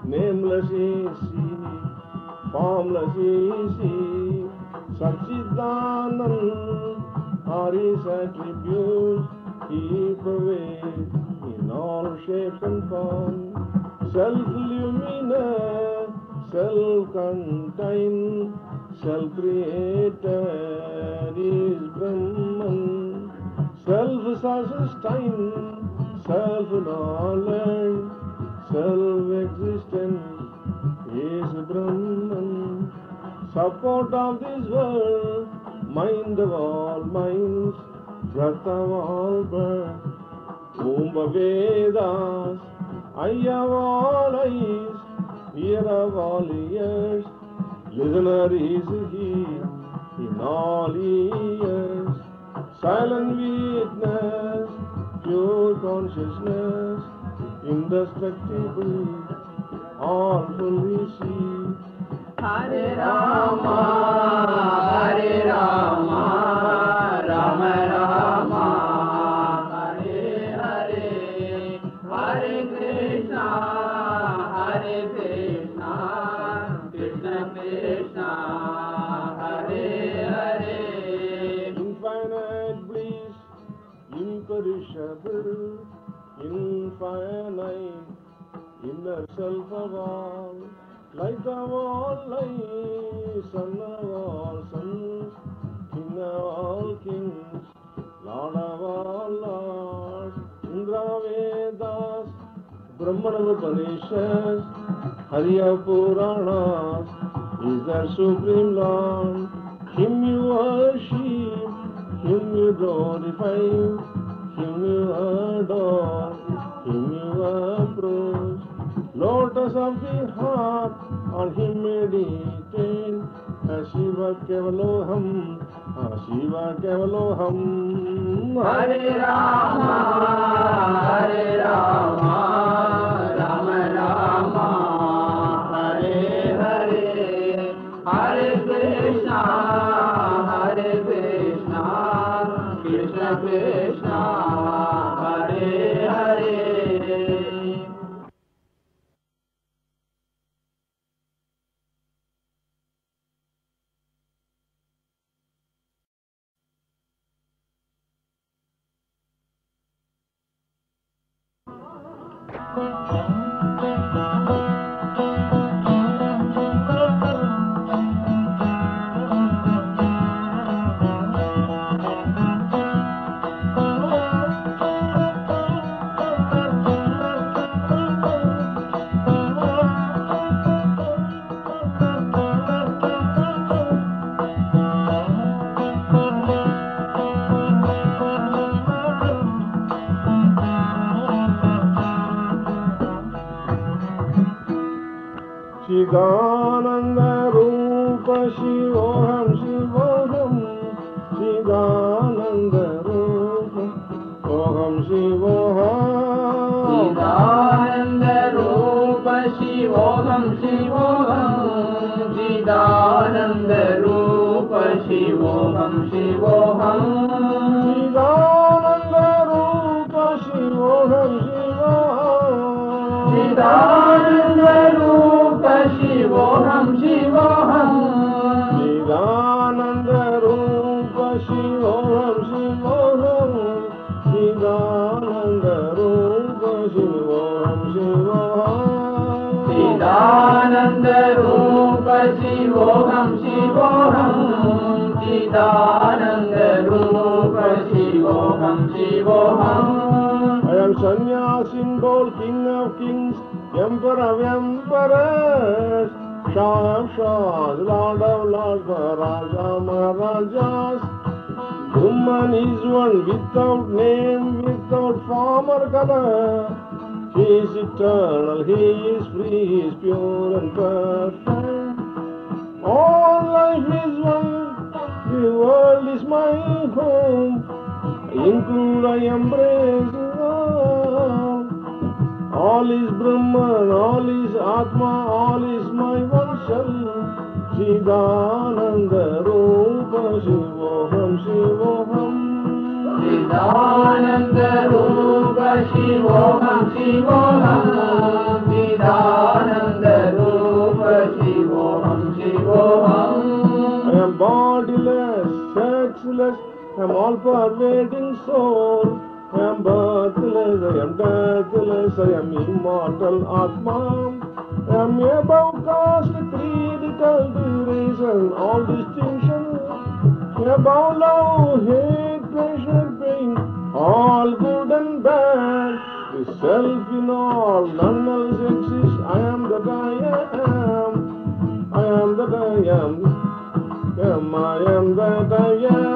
nameless easy, formless easy, Satchidanand are his attributes, keep away in all shapes and forms. Self-luminous, self-contained, self-created is Brahman. Self-sustained, self-knowledge, self-existence is Brahman. Support of this world, mind of all minds, breath of all birth, womb of Vedas, eye of all eyes, ear of all ears, listener is he in all ears, silent witness, pure consciousness, indestructible, all fully see. Hare Rama, Hare Rama, Rama Rama, Hare Hare, Hare Krishna, Hare Krishna, Krishna Krishna, Hare Hare. Infinite bliss, imperishable, infinite, inner self of all, light of all lights, son of all sons, king of all kings, lord of all lords, Indra Vedas, Brahmana Upanishads, Hariya Puranas, is their supreme Lord. Him you worship, him you glorify, him you adore, him you approach. Lotus of the heart, on him meditate, Shiva Kevaloham, Shiva Kevaloham. Hare Rama, Hare Rama, Rama Rama, Hare Hare, Hare Krishna, Hare Krishna, Krishna Krishna, Hare Hare. Chidananda Rupa Shivoham Shivoham, Chidananda Rupa Oham Shivoham, Chidananda Rupa Shivoham Shivoham, Chidananda Rupa Shivoham Shivoham, Chidananda Rupa Shivoham Shivoham, Chidananda Rupa Shivoham Shivoham, Chidananda Rupa Shivoham Shivoham, Chidananda Rupa Shivoham Shivoham, Chidananda Rupa Shivoham Shivoham, Chidananda Rupa Shivoham Shivoham. I am Sannyasin Bol, King of Kings, Emperor of Emperors, Shah of Shahs, Lord of Lords, Maharaja Maharajas. Woman is one without name, without form or color. He is eternal, he is free, he is pure and perfect. All life is one, the world is my home. I include, I embrace all. All is Brahman, all is Atma, all is my one self. Chidananda Rupa Shivoham Shivoham, Chidananda Rupa Shivoham Shivoham, Chidananda am bodiless, sexless, I am all-pervading soul. I am birthless, I am deathless, I am immortal Atma. I am above caste, creed, cultivation, all distinction. Above love, hate, pleasure, pain, all good and bad. The self in all, none else exists. I am that I am. I am that I am. I am that I am.